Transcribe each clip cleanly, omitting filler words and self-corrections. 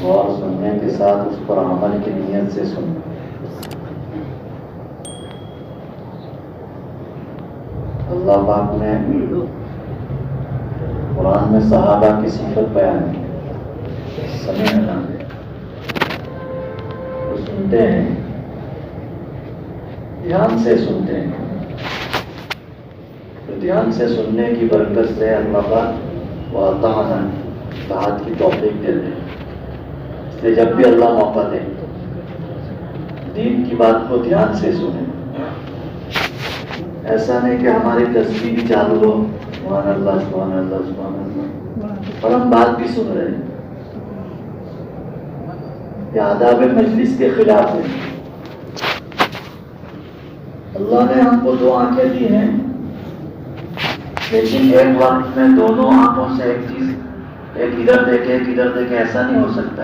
اور سننے کے ساتھ اس پر عمل کی نیت سے سننا. اللہ پاک نے قرآن میں صحابہ کی صفت بیان کی. سمعنا، وہ سنتے ہیں، دھیان سے سنتے ہیں. دھیان سے سننے کی برکت سے اللہ پاک وَأَطَعْنَا اطاعت کی توفیق دے دیں. اس لیے جب بھی اللہ موقع دے دین کی بات کو دھیان سے سنیں. ایسا نہیں کہ ہماری تسبیح بھی چالو ہو سبحان اللہ سبحان اللہ سبحان اللہ اور ہم بات بھی سن رہے ہیں. یہ آداب مجلس کے خلاف ہے. اللہ نے ہم کو دو آنکھیں دی ہیں، لیکن ایک وقت میں دونوں آنکھوں سے ایک چیز، ایک ادھر دیکھے ایک ادھر دیکھے، ایسا نہیں ہو سکتا.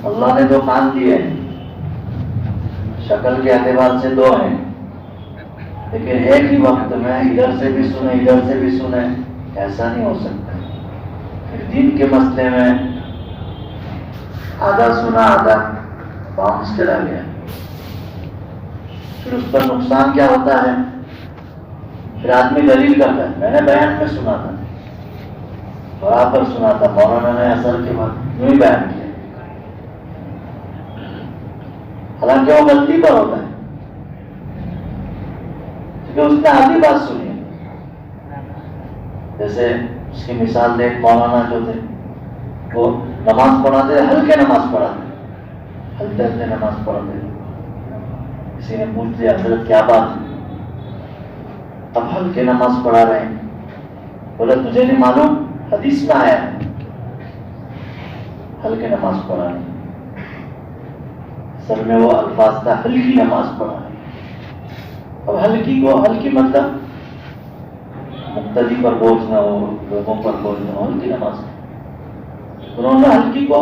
اللہ نے دو کان دیے ہیں، شکل کے اعتبار سے دو ہیں، لیکن ایک ہی وقت میں ادھر سے بھی سنیں ادھر سے بھی سنیں، ایسا نہیں ہو سکتا. دین کے مسئلے میں آدھا سنا آدھا باؤنس چلا گیا، پھر اس پر نقصان کیا ہوتا ہے؟ پھر آدمی دلیل کرتا ہے میں نے بیان میں سنا تھا، برابر سنا تھا، مولانا نے اثر کے بعد یوں ہی بیان کیا، حالانکہ وہ غلطی پر ہوتا ہے کیونکہ اس نے آدھی بات سنی. جیسے اس کی مثال دیکھ، مولانا جو تھے وہ نماز پڑھاتے تھے، ہلکے نماز پڑھاتے، ہلکے ہلکے نماز پڑھاتے. کسی نے پوچھ لیا حضرت کیا بات ہے؟ اب ہلکے نماز پڑھا رہے ہیں. بولا تجھے نہیں معلوم؟ حدیث میں آیا ہے ہلکے نماز پڑھا رہے ہیں. اصل میں وہ الفاظ تھا ہلکی نماز پڑھا رہے ہیں. اب ہلکی کو ہلکی مطلب مقتدی پر بوجھ نہ ہو، لوگوں پر بوجھ نہ ہو، ہلکی نماز. انہوں نے ہلکی کو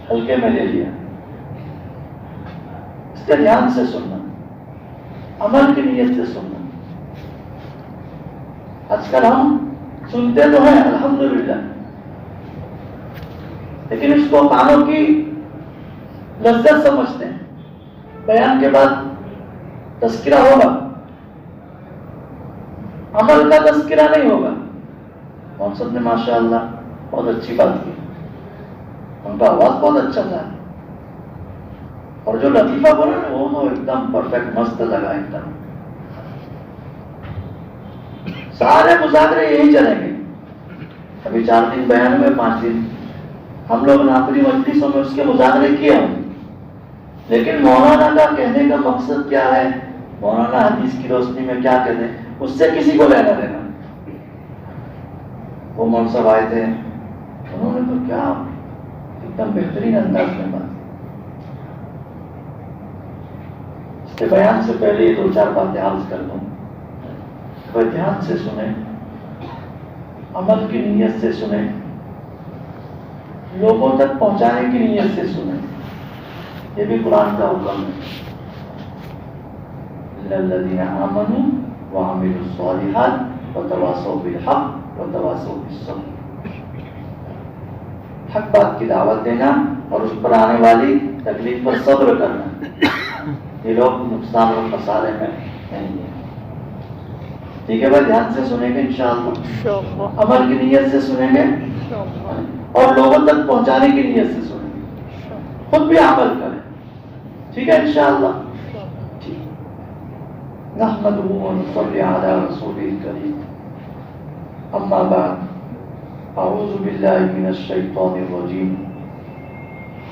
ہلکے میں لے لیا. اس کے دھیان سے سننا، عمل کی نیت سے سننا. آج کل ہم سنتے تو ہیں الحمدللہ، لیکن اس کو کانوں کی لذت سمجھتے ہیں. بیان کے بعد تذکرہ ہوگا، عمل کا تذکرہ نہیں ہوگا. مقصد نے ماشاءاللہ بہت اچھی بات کی، ان کا آواز بہت اچھا تھا، اور جو لطیفہ بولا نا وہ تو ایک دم پرفیکٹ مست لگا. ایک دم سارے مذاکرے یہی چلیں گے. ابھی 4 دن بیان ہوئے، 5 دن ہم لوگ نے اپنی مجلسوں میں اس کے مذاکرے کیے ہوں. لیکن مولانا کا کہنے کا مقصد کیا ہے، مولانا حدیث کی روشنی میں کیا کہتے ہیں، اس سے کسی کو لینا دینا. وہ منصب آئے تھے، انہوں نے تو کیا ایک دم بہترین انداز میں بات. اس کے بیان سے پہلے یہ 2-4 باتیں عرض کر دوں. وہ دھیان سے سنیں، عمل کی نیت سے سنیں، لوگوں تک پہنچانے کی نیت سے سنیں. یہ بھی قرآن کا حکم ہے. الذین آمنوا وعملوا الصالحات وتواصوا بالحق وتواصوا بالصبر. حق بات کی دعوت دینا اور اس پر آنے والی تکلیف پر صبر کرنا. یہ لوگ نقصان اور خسارے میں نہیں ہیں. ٹھیک ہے بھائی، دھیان سے سنیں گے انشاءاللہ، عمل کی نیت سے سنیں گے اور لوگوں تک پہنچانے کی نیت سے سنیں گے. خود بھی عمل کریں. ٹھیک ہے انشاءاللہ. نحمده ونصلي على رسوله الكريم. اما بعد، اعوذ باللہ من الشیطان الرجیم.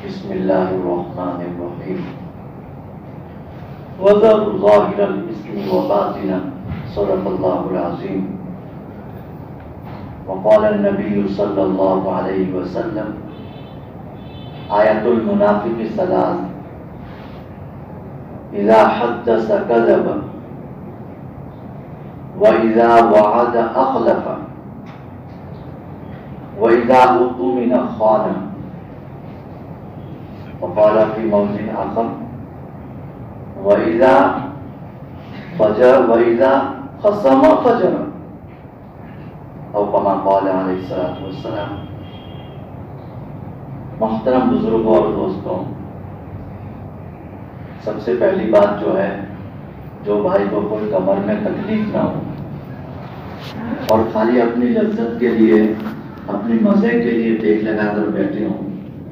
بسم اللہ الرحمن الرحیم. وذروا ظاہر الاسم وباطنہ، صدق اللہ العظیم. وقال النبی صلی اللہ علیہ وسلم: آیت المنافق ثلاث: اذا حدث كذب، وَإِذَا وَعَدَ أَخْلَفَ، وَإِذَا اؤْتُمِنَ خَانَ. وقال في موضع آخر: وَإِذَا خَصَمَ فَجَرَ، أو كما قال عليه الصلاة والسلام. محترم بزرگوں اور دوستوں، سب سے پہلی بات جو ہے، جو بھائی کو کوئی کمر میں تکلیف نہ ہو اور خالی اپنی لذت کے لیے، اپنی مزے کے لیے ٹیک لگا کر بیٹھے ہوں،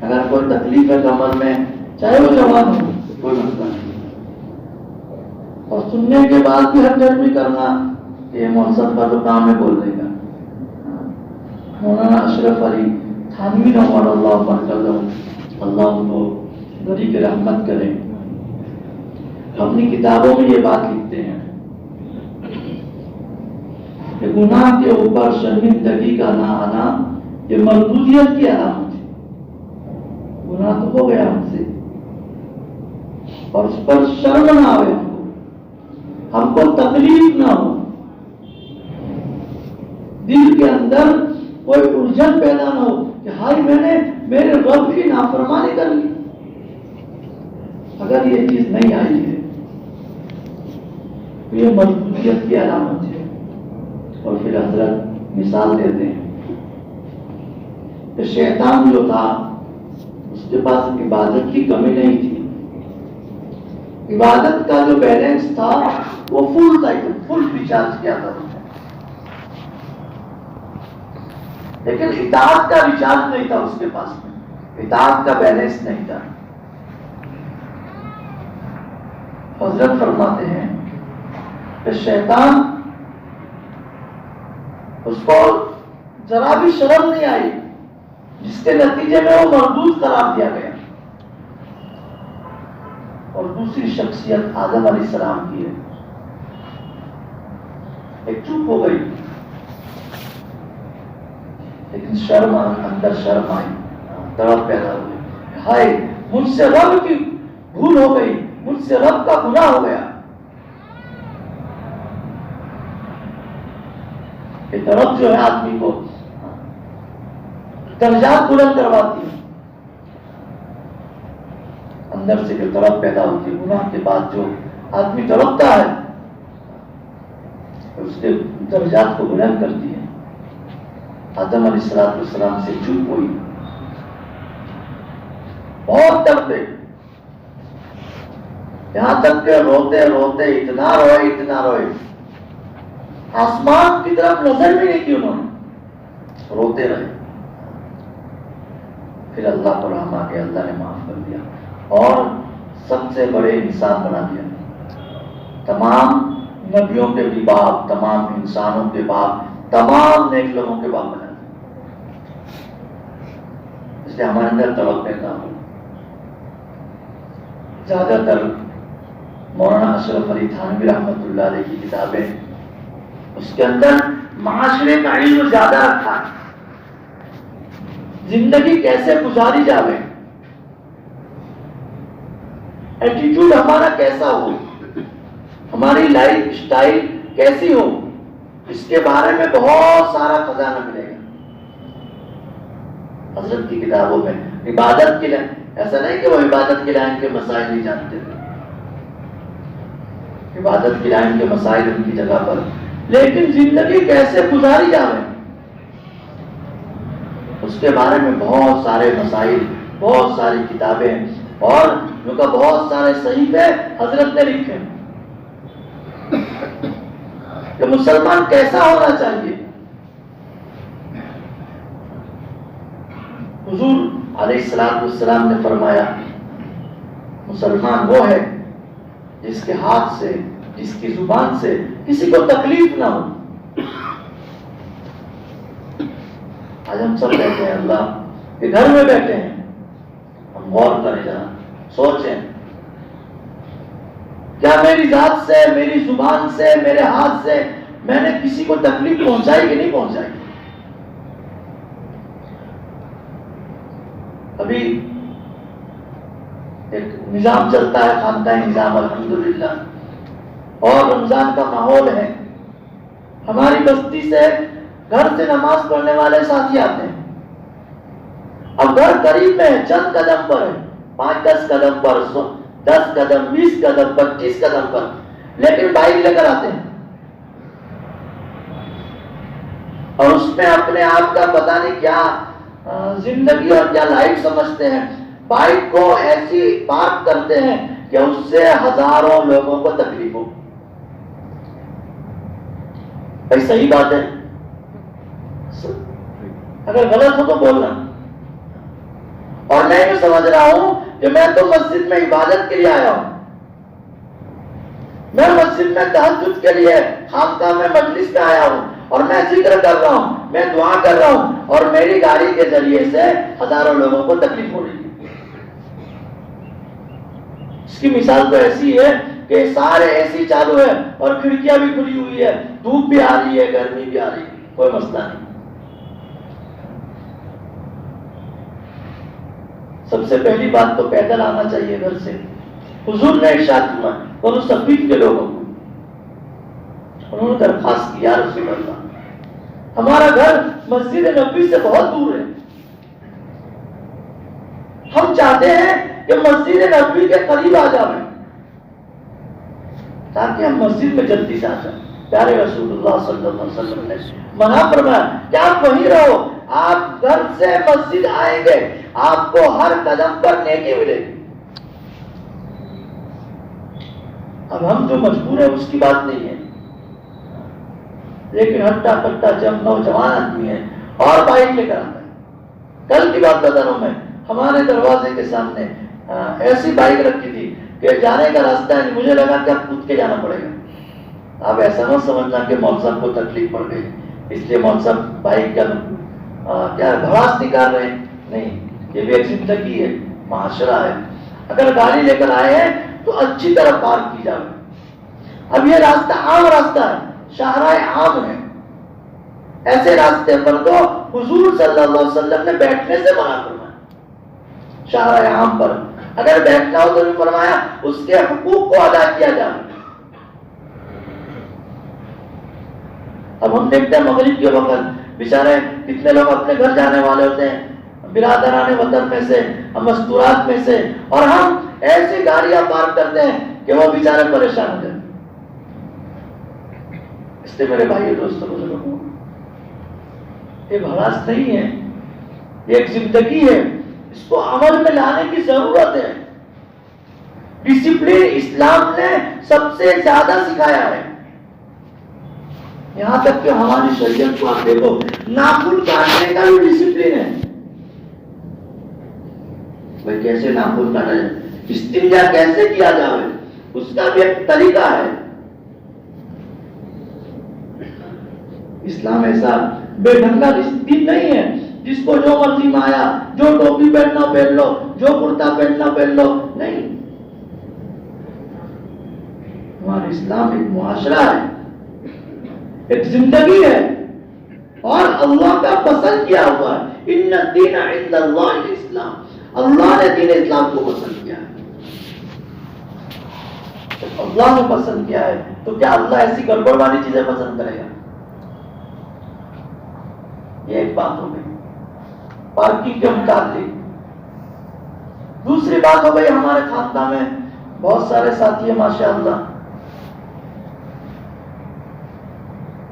اگر کوئی تکلیف ہے کمر میں، چاہے وہ جوان ہو، کوئی مسئلہ نہیں، اور سننے کے بعد بھی ہر گھر بھی کرنا، یہ محسن کا تو کام ہے بول دے گا۔ مولانا اشرف علی تھانوی نور اللہ مرکز، اللہ ان کو بڑی کی رحمت کرے، اپنی کتابوں میں یہ بات لکھتے ہیں کہ گناہ کے اوپر شرمندگی کا نہ آنا یہ مردودیت کی علامت ہے۔ گناہ تو ہو گیا ہم سے اور اس پر شرم نہ آئے، ہم کو تکلیف نہ ہو، دل کے اندر کوئی الجھن پیدا نہ ہو کہ ہائی میں نے میرے رب کی نافرمانی کر لی۔ اگر یہ چیز نہیں آئی ہے تو یہ مضبوطیت کی علامت ہے۔ اور پھر حضرت مثال دیتے ہیں کہ شیطان جو تھا اس کے پاس عبادت کی کمی نہیں تھی، عبادت کا جو بیلنس تھا وہ فل تھا، فل ریچارج کیا تھا، لیکن اطاعت کا ریچارج نہیں تھا اس کے پاس میں، اطاعت کا بیلنس نہیں تھا۔ حضرت فرماتے ہیں کہ شیطان اس کو ذرا بھی شرم نہیں آئی، جس کے نتیجے میں وہ مردود قرار دیا گیا۔ اور دوسری شخصیت آدم علیہ السلام کی ہے، ایک چپ ہو گئی، لیکن شرم اندر شرم آئی، تڑپ پیدا ہوئی، ہائے مجھ سے رب کی بھول ہو گئی، مجھ سے رب کا گناہ ہو گیا۔ یہ طرف جو ہے آدمی کو درجات بلند کرواتی ہے، اندر سے جو طرف پیدا ہوتی ہے، گناہ کے بعد جو آدمی تڑپتا ہے اس کے درجات کو بلند کرتی ہے۔ آدم علیہ السلام سے چپ ہوئی، بہت تڑپے، یہاں تک کہ روتے روتے اتنا روئے آسمان کی طرف نظر بھی نہیں کی انہوں نے، روتے رہے۔ پھر اللہ کو رحم آ گیا، اللہ نے معاف کر دیا اور سب سے بڑے انسان بنا دیا۔ تمام نبیوں کے بھی باپ، تمام انسانوں کے باپ، تمام نیک لوگوں کے باپ بنا دیا، اس لیے ہمارے اندر طلب پیدا ہو۔ زیادہ تر مولانا اشرف علی تھانوی رحمۃ اللہ علیہ کی کتابیں، اس کے اندر معاشرے کا علم زیادہ رکھا ہے، زندگی کیسے گزاری جاوے، ایٹیٹیوڈ ہمارا کیسا ہو، ہماری لائف سٹائل کیسی ہو، اس کے بارے میں بہت سارا خزانہ ملے گا حضرت کی کتابوں میں۔ عبادت کے لائن، ایسا نہیں کہ وہ عبادت کے لائن کے مسائل نہیں جانتے تھے، عبادت کی لائن کے مسائل ان کی جگہ پر، لیکن زندگی کیسے گزاری جاوے اس کے بارے میں بہت سارے مسائل، بہت ساری کتابیں اور ان کا بہت سارے صحیفے حضرت نے لکھے کہ مسلمان کیسا ہونا چاہیے۔ حضور علیہ السلام نے فرمایا مسلمان وہ ہے جس کے ہاتھ سے، جس کی زبان سے کسی کو تکلیف نہ ہو۔ آج ہم سب بیٹھے ہیں اللہ کے گھر میں بیٹھے ہیں، ہم غور کریں ذرا، سوچیں کیا میری ذات سے، میری زبان سے، میرے ہاتھ سے میں نے کسی کو تکلیف پہنچائی کہ نہیں پہنچائی؟ ابھی ایک نظام چلتا ہے، خانقاہ نظام الحمدللہ، اور رمضان کا ماحول ہے، ہماری بستی سے گھر سے نماز پڑھنے والے ساتھی آتے ہیں، اب گھر قریب میں ہے، چند قدم پر ہے، 5-10 قدم پر، 10 قدم، 20 قدم، 25 قدم پر، لیکن بائک لے کر آتے ہیں اور اس میں اپنے آپ کا پتہ نہیں کیا زندگی اور کیا لائف سمجھتے ہیں. بائک کو ایسی پارک کرتے ہیں کہ اس سے ہزاروں لوگوں کو تکلیف ہو. بھائی صحیح بات ہے، اگر غلط ہو تو بولنا. اور میں یہ سمجھ رہا ہوں کہ میں تو مسجد میں عبادت کے لیے آیا ہوں، میں مسجد میں تہجد کے لیے خانقاہ میں مجلس میں آیا ہوں، اور میں ذکر کر رہا ہوں، میں دعا کر رہا ہوں، اور میری گاڑی کے ذریعے سے ہزاروں لوگوں کو تکلیف ہو رہی ہے. اس کی مثال تو ایسی ہے کہ سارے اے سی چالو ہے اور کھڑکیاں بھی کھلی ہوئی ہے، دھوپ بھی آ رہی ہے، گرمی بھی آ رہی ہے، کوئی مسئلہ نہیں. سب سے پہلی بات تو پیدل آنا چاہیے گھر سے. حضور نے ارشاد فرمایا بنو ثقیف کے لوگوں کو، انہوں نے درخواست کیا رسول اللہ ہمارا گھر مسجد نبوی سے بہت دور ہے، ہم چاہتے ہیں کہ مسجد نبوی کے قریب آ جائیں تاکہ ہم مسجد میں جلدی سے آ جائیں. پیارے رسول اللہ صلی اللہ علیہ وسلم نے منع فرمایا کہ آپ وہیں رہو، آپ گھر سے مسجد آئیں گے آپ کو ہر قدم پر نیکی ملے گی. اب ہم جو مجبور ہیں اس کی بات نہیں ہے، لیکن ہٹا کٹا جب نوجوان آدمی ہے اور بائک لے کر آتا ہے. کل کی بات بتا رہا ہوں میں، ہمارے دروازے کے سامنے ایسی بائک رکھی تھی کہ جانے کا راستہ ہے، مجھے لگا کہ اب کود کے جانا پڑے گا. اب ایسا نہ سمجھنا کہ مول صاحب کو تکلیف پڑ گئی اس لیے مول صاحب بائک کا کیا بھڑاس نکال رہے ہیں، نہیں، یہ بھی ایک زندگی ہے، معاشرہ ہے. اگر گاڑی لے کر آئے ہیں تو اچھی طرح پارک کی جائے. اب یہ راستہ عام راستہ ہے، شاہراہ عام ہے، ایسے راستے پر تو حضور صلی اللہ علیہ وسلم نے بیٹھنے سے منع فرمایا. شاہراہ عام پر اگر بیٹھنا ہو تو بھی فرمایا اس کے حقوق کو ادا کیا جائے. اب ہم دیکھتے ہیں مغرب کے وقت بیچارے کتنے لوگ اپنے گھر جانے والے ہوتے ہیں، برادران وطن میں سے، مستورات میں سے، اور ہم ایسی گاڑیاں پارک کرتے ہیں کہ وہ بیچارے پریشان ہو جائیں. اس لیے میرے بھائی دوستوں بزرگوں، یہ بھڑاس نہیں ہے، یہ ایک زندگی ہے، اس کو عمل میں لانے کی ضرورت ہے. ڈسپلن اسلام نے سب سے زیادہ سکھایا ہے. یہاں تک کہ ہماری شریعت کو آپ دیکھو، ناخن کاٹنے کا بھی ڈسپلن ہے. بھائی کیسے ناخن کاٹا جائے، استنجا کیسے کیا جائے، اس کا بھی ایک طریقہ ہے. اسلام ایسا بے ڈھنگا دین نہیں ہے جس کو جو مرضی میں آیا، جو ٹوپی پہننا پہن لو، جو کرتا پہننا پہن لو، نہیں. ہمارا اسلام ایک معاشرہ ہے، ایک زندگی ہے، اور اللہ کا پسند کیا ہوا ہے. ان الدین عند اللہ الاسلام، اللہ نے دین اسلام کو پسند کیا ہے. اللہ نے پسند کیا ہے تو کیا اللہ ایسی گڑبڑ والی چیزیں پسند کرے گا؟ یہ ایک بات ہو گئی پارکنگ کے متعلق. دوسری بات ہو گئی ہمارے خاندان میں بہت سارے ساتھی ہیں ماشاءاللہ،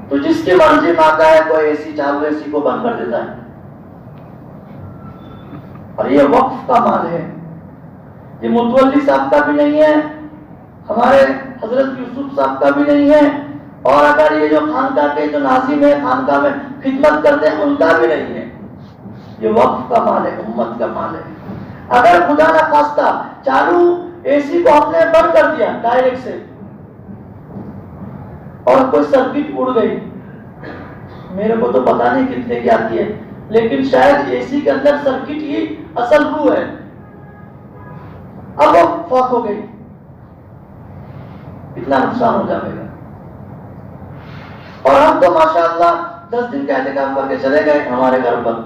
تو جس کی مرضی میں آتا ہے کوئی اے سی چالو، اے سی کو بند کر دیتا ہے. اور یہ وقف کا مال ہے، یہ متولی صاحب کا بھی نہیں ہے، ہمارے حضرت یوسف صاحب کا بھی نہیں ہے، اور اگر یہ جو خانقاہ کے جو ناظم ہے خانقاہ میں خدمت کرتے ہیں ان کا بھی نہیں ہے. یہ وقف کا مال ہے، امت کا مال ہے. اگر خدا نہ خواستہ چالو اے سی کو ہم نے بند کر دیا ڈائریکٹ سے اور کوئی سرکٹ اڑ گئی، میرے کو تو پتا نہیں کتنے کی آتی ہے، لیکن شاید اے سی کے اندر سرکٹ ہی اصل روح ہے، اب وہ فوت ہو گئی، کتنا نقصان ہو جائے گا. اور ہم تو ماشاءاللہ 10 دن کا احتکام کر کے چلے گئے ہمارے گھر پر.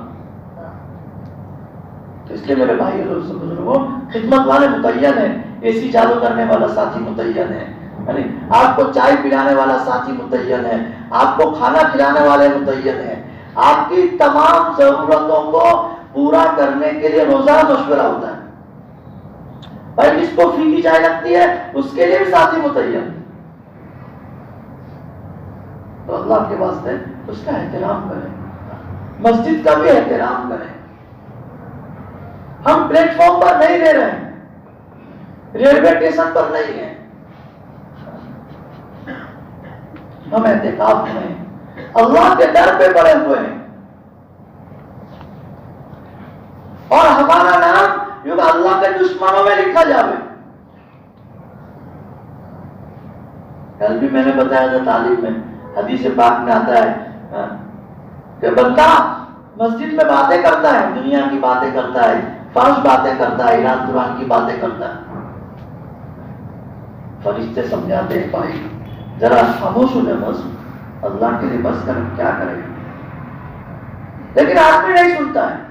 تو اس لیے میرے بھائی اور بزرگوں، خدمت والے متعین ہیں، اے سی چالو کرنے والا ساتھی متعین ہے، یعنی آپ کو چائے پلانے والا ساتھی متعین ہے، آپ کو کھانا کھلانے والے متعین ہیں، آپ کی تمام ضرورتوں کو پورا کرنے کے لیے روزانہ مشورہ ہوتا ہے. بھائی جس کو فری کی چائے لگتی ہے اس کے لیے بھی ساتھی متعین. تو اللہ کے واسطے اس کا احترام کریں، مسجد کا بھی احترام کریں. ہم پلیٹ فارم پر نہیں رہ رہے ہیں، ریلوے اسٹیشن پر نہیں ہیں، ہم اعتکاف میں اللہ کے در پہ پڑے ہوئے ہیں، اور ہمارا نام کیونکہ اللہ کے دشمنوں میں لکھا جاوے۔ کل بھی میں نے بتایا تھا تعلیم میں، حدیث پاک میں آتا ہے کہ بندہ مسجد میں باتیں کرتا ہے، دنیا کی باتیں کرتا ہے، فحش باتیں کرتا ہے، ایران قرآن کی باتیں کرتا ہے، فرشتے سمجھاتے ہیں بھائی ذرا خاموش ہو جائے، بس اللہ کے لیے بس کر، کیا کرے، لیکن آدمی نہیں سنتا ہے،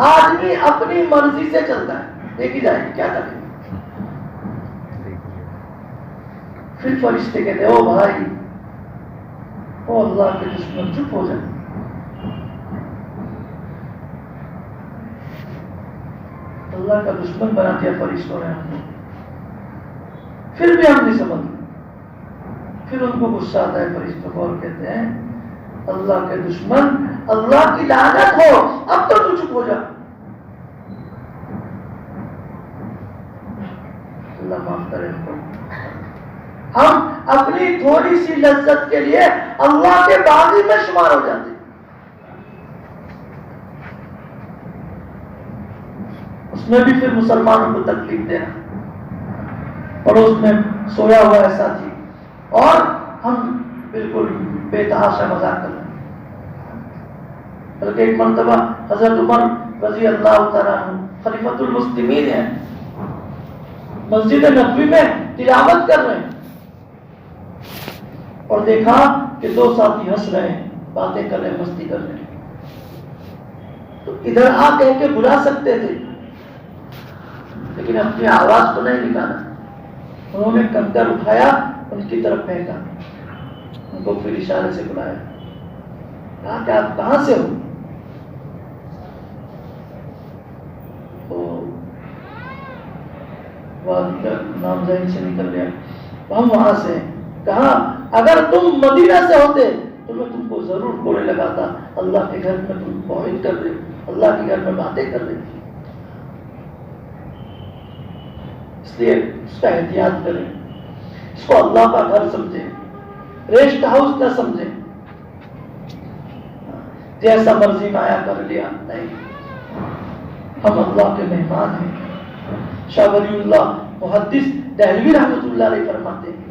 آدمی اپنی مرضی سے چلتا ہے، دیکھی جائے کیا کرے۔ پھر فرشتے کہتے او بھائی، او اللہ کے دشمن چپ ہو جائے، اللہ کا دشمن بنا دیا فرشتوں نے ہم کو، پھر بھی ہم نہیں سمجھتے، پھر ان کو غصہ آتا ہے فرشتوں کو اور کہتے ہیں اللہ کے دشمن، اللہ کی لعنت ہو، اب تو چپ ہو جا۔ اللہ معاف کرے ہم کو، ہم اپنی تھوڑی سی لذت کے لیے اللہ کے باغی میں شمار ہو جاتے ہیں۔ اس میں بھی پھر مسلمانوں کو تکلیف دینا، پڑوس میں سویا ہوا ہے ساتھی اور ہم بالکل بے تحاشا مذاق کر رہے ہیں۔ بلکہ ایک مرتبہ حضرت عمر رضی اللہ تعالیٰ عنہ خلیفۃ المسلمین ہیں، مسجد نبوی میں تلاوت کر رہے ہیں اور دیکھا کہ دو ساتھی ہنس رہے ہیں، باتیں کر رہے ہیں، مستی کر رہے ہیں، تو ادھر آ کہہ کے بلا سکتے تھے لیکن اپنی آواز کو نہیں نکالا، انہوں نے کنکر اٹھایا، ان کی طرف پھینکا، ان کو پھر اشارے سے بلایا، کہا کہ آپ کہاں سے ہو؟ نام ذہن سے نکل گیا، ہم وہاں سے ہیں۔ کہا اگر تم مدینہ سے ہوتے تو میں تم کو ضرور کوڑے لگاتا، اللہ کے گھر میں تم توحید کر رہے، اللہ کے گھر میں باتیں کر رہے، اس لیے اس کا احتیاط کریں، اس کو اللہ کا گھر سمجھیں، ریسٹ ہاؤس نہ سمجھیں، جیسا مرضی میں آیا کر لیا، نہیں، ہم اللہ کے مہمان ہیں۔ شاہ ولی اللہ محدث دہلوی رحمۃ اللہ علیہ فرماتے ہیں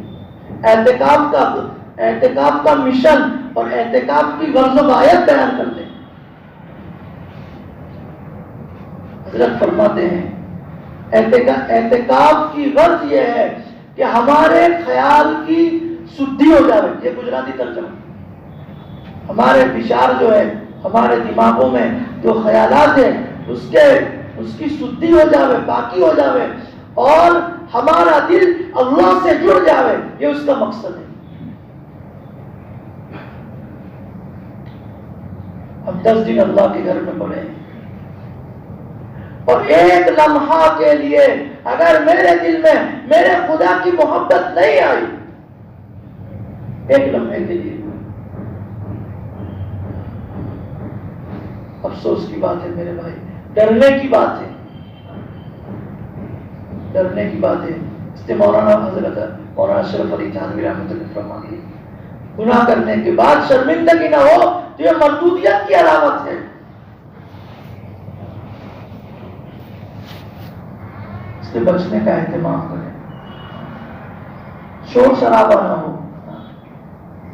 اعتکاف کا مشن اور اعتکاف کی غرض و غایت بیان کرتے ہیں۔ حضرت فرماتے ہیں اعتکاف کی غرض یہ ہے کہ ہمارے خیال کی شدھی ہو جائے، یہ گجراتی ترجمہ، ہمارے بشار جو ہے، ہمارے دماغوں میں جو خیالات ہیں اس کی شدھی ہو جاوے، پاکی ہو جاوے، اور ہمارا دل اللہ سے جڑ جاوے، یہ اس کا مقصد ہے۔ ہم 10 دن اللہ کے گھر میں پڑے ہیں اور ایک لمحہ کے لیے اگر میرے دل میں میرے خدا کی محبت نہیں آئی، ایک لمحے کے لیے، افسوس کی بات ہے میرے بھائی، ڈرنے کی بات ہے، ڈرنے کی بات ہے۔ اس نے مولانا حضرت مولانا اشرف علی تھانوی رحمۃ اللہ فرماتے ہیں گناہ کرنے کے بعد شرمندگی نہ ہو تو یہ مردودیت کی علامت ہے۔ اس سے بچنے کا اہتمام کریں، شور شرابہ نہ ہو۔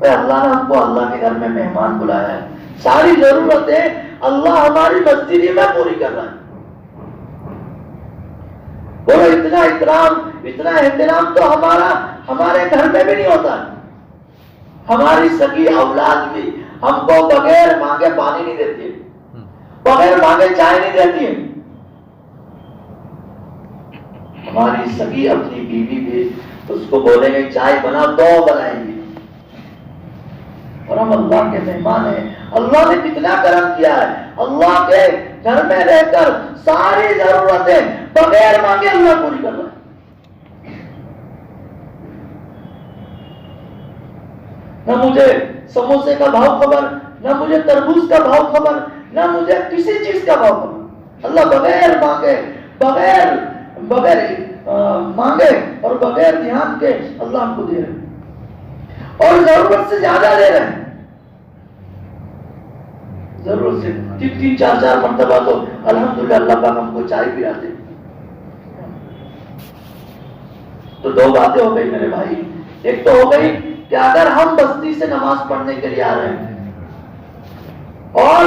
اللہ نے ہم کو اللہ کے گھر میں مہمان بلایا ہے، ساری ضرورتیں اللہ ہماری مسجد میں پوری کر رہا ہے۔ بولو اتنا اکرام، اتنا احترام تو ہمارے گھر میں بھی نہیں ہوتا۔ ہماری سگی اولاد بھی ہم کو بغیر مانگے پانی نہیں دیتی، بغیر مانگے چائے نہیں دیتی ہے۔ ہماری سگی اپنی بیوی بھی اس کو بولیں گے چائے بنا تو بنائیں گے، اور ہم اللہ کے مہمان ہیں۔ اللہ نے کتنا کرم کیا ہے، اللہ کے گھر میں رہ کر ساری ضرورتیں بغیر مانگے اللہ پوری کر رہا ہے۔ نہ مجھے سموسے کا بھاؤ خبر، نہ مجھے تربوز کا بھاؤ خبر، نہ مجھے کسی چیز کا بھاؤ خبر، اللہ بغیر مانگے بغیر مانگے اور بغیر دھیان کے اللہ ہم کو دے رہے ہیں، اور ضرورت سے زیادہ دے رہے ہیں، ضرورت سے 3-4 مرتبہ تو الحمدللہ اللہ پاک ہم کو چائے پلاتے۔ تو 2 باتیں ہو گئی میرے بھائی، ایک تو ہو گئی کہ اگر ہم بستی سے نماز پڑھنے کے لیے آ رہے ہیں اور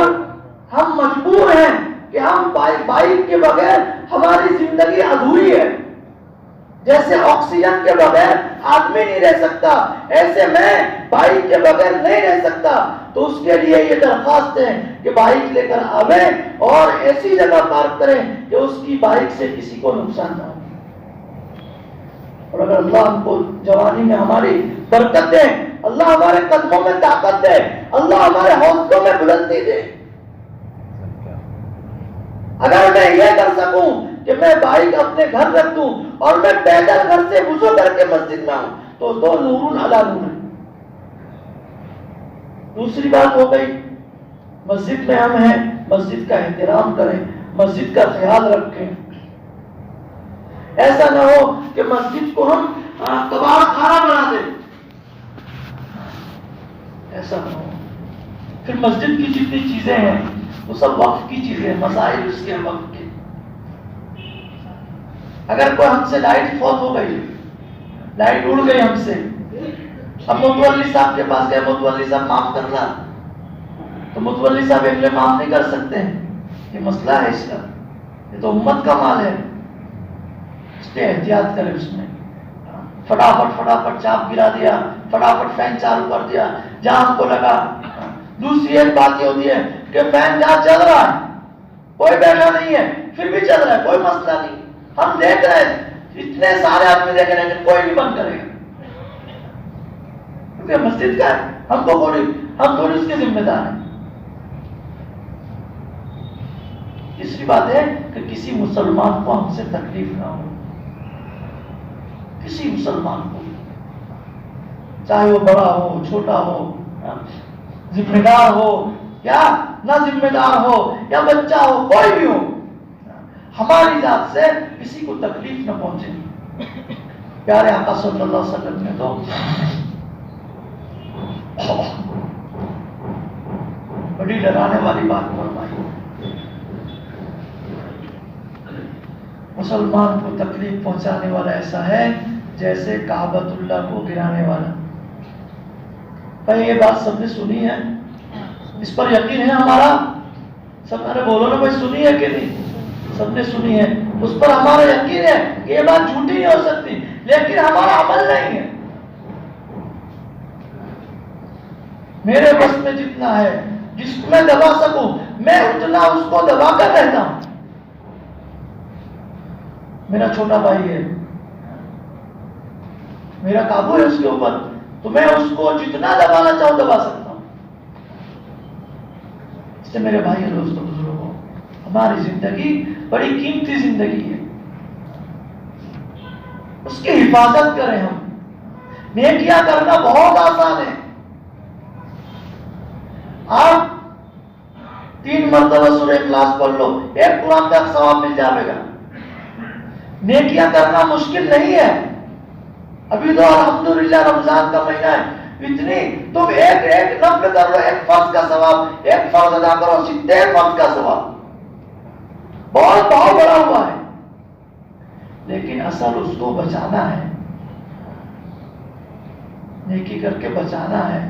ہم مجبور ہیں کہ ہم بائک کے بغیر ہماری زندگی ادھوری ہے، جیسے آکسیجن کے بغیر آدمی نہیں رہ سکتا، ایسے میں بائک کے بغیر نہیں رہ سکتا، تو اس کے لیے یہ درخواست ہے کہ بائک لے کر آویں اور ایسی جگہ پارک کریں کہ اس کی بائک سے کسی کو نقصان نہ ہو۔ اور اگر اللہ ہم کو جوانی میں ہماری برکت دے، اللہ ہمارے قدموں میں طاقت دے، اللہ ہمارے حوصلوں میں بلندی دے، اگر میں یہ کر سکوں کہ میں بائک اپنے گھر رکھ دوں اور میں پیدل گھر سے وضو کر کے مسجد میں آؤں، تو 2 نور علی نور ہے۔ دوسری بات ہو گئی، مسجد میں ہم ہیں، مسجد کا احترام کریں، مسجد کا خیال رکھیں، ایسا نہ ہو کہ مسجد کو ہم کباڑ خانہ بنا دیں، ایسا نہ ہو۔ پھر مسجد کی جتنی چیزیں ہیں وہ سب وقف کی چیزیں ہیں، مسائل اس کے وقف کے۔ اگر کوئی ہم سے لائٹ فوت ہو گئی، لائٹ اڑ گئی ہم سے، اب متولی صاحب کے پاس گئے، متولی صاحب معاف کرنا، تو متولی صاحب ایک معاف نہیں کر سکتے ہیں، یہ مسئلہ ہے اس کا، یہ تو امت کا مال ہے، اس پہ احتیاط کرے۔ اس میں فٹافٹ چاپ گرا دیا، فٹافٹ فین چالو کر دیا جہاں ہم کو لگا۔ دوسری ایک بات یہ ہوتی ہے کہ فین جہاں چل رہا ہے کوئی بیٹھا نہیں ہے، پھر بھی چل رہا ہے، کوئی مسئلہ نہیں، ہم دیکھ رہے ہیں، اتنے سارے آدمی دیکھ رہے ہیں کہ کوئی نہیں بند کرے گا، کیونکہ مسجد کا ہے، ہم تھوڑی اس کے ذمہ دار ہیں۔ تیسری بات ہے کہ کسی مسلمان کو ہم سے تکلیف نہ ہو، کسی مسلمان کو، چاہے وہ بڑا ہو چھوٹا ہو، ذمہ دار ہو یا نہ ذمہ دار ہو یا بچہ ہو، کوئی بھی ہو، ہماری ذات سے کسی کو تکلیف نہ پہنچے۔ پیارے آقا صلی اللہ علیہ وسلم نے تو بڑی ڈرانے والی بات فرمائی، مسلمان کو تکلیف پہنچانے والا ایسا ہے جیسے کعبۃ اللہ کو گرانے والا۔ بھائی یہ بات سب نے سنی ہے، اس پر یقین ہے ہمارا؟ سب نے بولو نا بھائی، سنی ہے کہ نہیں؟ سب نے سنی ہے، اس پر ہمارا یقین ہے کہ یہ بات جھوٹی نہیں ہو سکتی، لیکن ہمارا عمل نہیں ہے۔ میرے بس میں جتنا ہے، جس کو میں دبا سکوں میں اتنا اس کو دبا کر رہتا ہوں۔ میرا چھوٹا بھائی ہے، میرا قابو ہے اس کے اوپر، تو میں اس کو جتنا دبانا چاہوں دبا سکتا ہوں۔ اس سے میرے بھائی دوستوں بزرگوں، ہماری زندگی بڑی قیمتی زندگی ہے، اس کی حفاظت کریں۔ ہم نیکیاں کرنا بہت آسان ہے، آپ 3 مرتبہ سورہ اخلاص پڑھ لو، 1 قرآن کا ثواب مل جائے گا۔ نیکیاں کرنا مشکل نہیں ہے، ابھی تو الحمدللہ رمضان کا مہینہ ہے، اتنی تم ایک نفل کر لو، 1 فرض کا ثواب، 1 فرض ادا کرو، 70 فرض کا ثواب، بہت بڑا ہوا ہے۔ لیکن اصل اس کو بچانا ہے، نیکی کر کے بچانا ہے۔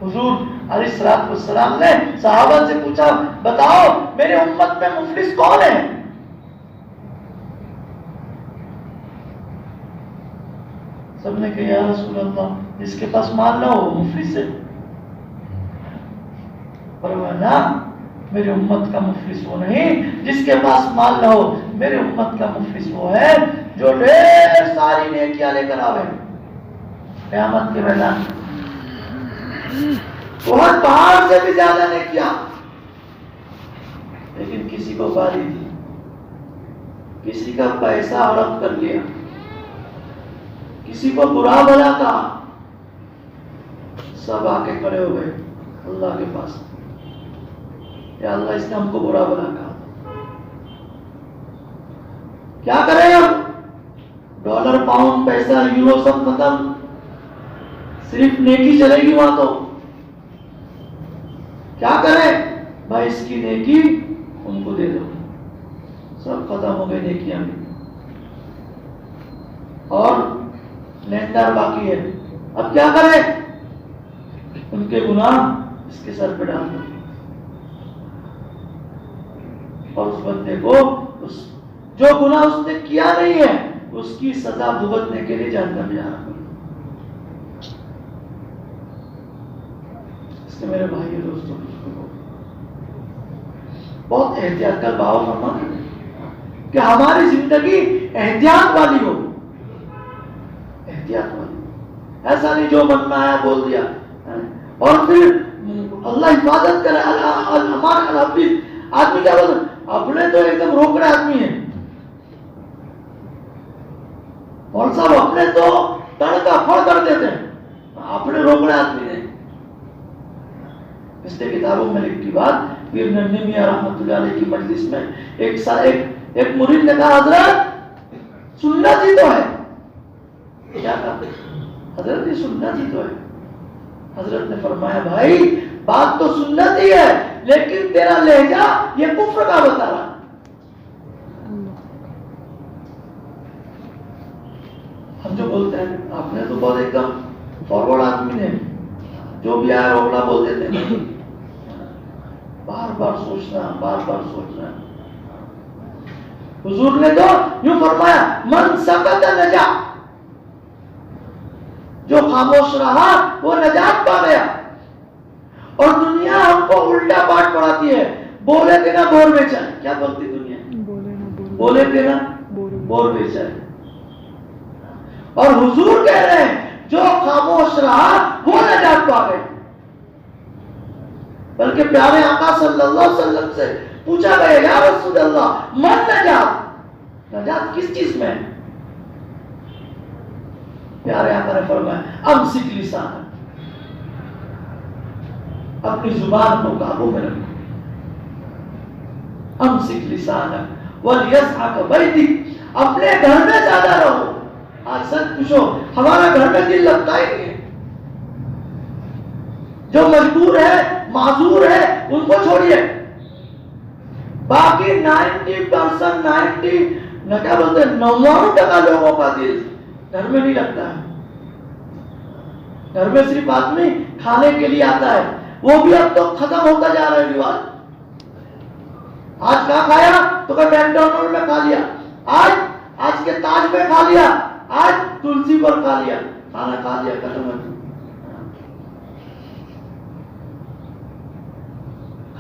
حضور علیہ الصلوۃ والسلام نے صحابہ سے پوچھا، بتاؤ میرے امت میں مفلس کون ہے؟ سب نے کہا یا رسول اللہ، جس کے پاس مال نہ ہو وہ مفلس ہے۔ فرمایا میرے امت کا مفلس وہ نہیں جس کے پاس مال نہ ہو، میرے امت کا مفلس وہ ہے جو ڈھیر ساری نیکیاں لے کر آوے قیامت کے میدان میں، بہت پہاڑ سے بھی زیادہ نیکیاں، لیکن کسی کو گالی دی، کسی کا پیسہ ہڑپ کر لیا، کسی کو برا بھلا کہا، سب آ کے کھڑے ہو گئے اللہ کے پاس، یا اللہ اس نے ہم کو برا بھلا کہا، کیا کریں اب؟ ڈالر پاؤنڈ پیسہ یورو سب ختم، صرف نیکی چلے گی وہاں تو کیا کریں؟ بھائی اس کی نیکی ان کو دے دو، سب ختم ہو گئے نیکیاں بھی، اور لیندار باقی ہے، اب کیا کریں؟ ان کے گناہ اس کے سر پہ ڈال دو، اور اس بندے کو جو گناہ اس نے کیا نہیں ہے اس کی سزا بھگتنے کے لیے جہنم جا رہا ہے۔ اس کے میرے بھائی اور دوستوں بہت احتیاط کر باوا فرماتے کہ ہماری زندگی احتیاط والی ہو، احتیاط والی، ایسا نہیں جو من میں آیا بول دیا، اور پھر اللہ حفاظت کرے، امان الحفیظ، آدمی کیا بولتا اپنے تو ایک دم روکڑے آدمی ہے، اور صاحب اپنے تو تڑکا پھڑ کر دیتے ہیں، اپنے روکڑے آدمی ہیں۔ اس نے کتابوں میں لکھی بات، پیر ننھی میاں رحمۃ اللہ علیہ کی مجلس میں ایک مرید نے کہا حضرت سنت ہی تو ہے، کیا کہا حضرت یہ سنت ہی تو ہے؟ حضرت نے فرمایا بھائی بات تو سنت ہی ہے لیکن تیرا لہجہ یہ کفر کا بتا رہا۔ ہم جو بولتے ہیں آپ نے تو بہت ایک دم فارورڈ آدمی نے، جو بھی آیا روکنا بول دیتے ہیں، بار بار سوچنا۔ حضور نے تو یوں فرمایا من سکت نجا، جو خاموش رہا وہ نجات پا گیا۔ اور دنیا ہم کو الٹا پاٹ پڑھاتی ہے، بولے دینا بور بیچائے، کیا بولتی دنیا؟ بولے دینا بور بیچائے۔ اور حضور کہہ رہے ہیں جو خاموش رہا وہ نجات پا گئے۔ بلکہ پیارے آقا صلی اللہ علیہ وسلم سے پوچھا گیا یا رسول اللہ من نجات، نجات کس چیز میں؟ پیارے آقا نے فرمایا امسک لسانک، اپنی زبان کو قابو میں رکھو، امسک لسانک ولیسعک بیتک، اپنے گھر میں زیادہ رہو۔ آج سچ پوچھو ہمارا گھر میں دل لگتا ہی نہیں ہے، جو مجبور ہے معذور ہے ان کو چھوڑیے، باقی 90% کیا بولتے ہیں 99% لوگوں کا دل گھر میں نہیں لگتا ہے۔ گھر میں صرف آدمی کھانے کے لیے آتا ہے، وہ بھی اب تو ختم ہوتا جا رہا ہے رواج۔ آج کہاں کھایا تو کہ میکڈونلڈ میں کھا لیا، آج کے تاج میں کھا لیا، آج تلسی پر کھا لیا، کھانا کھا لیا ختم ہو گیا۔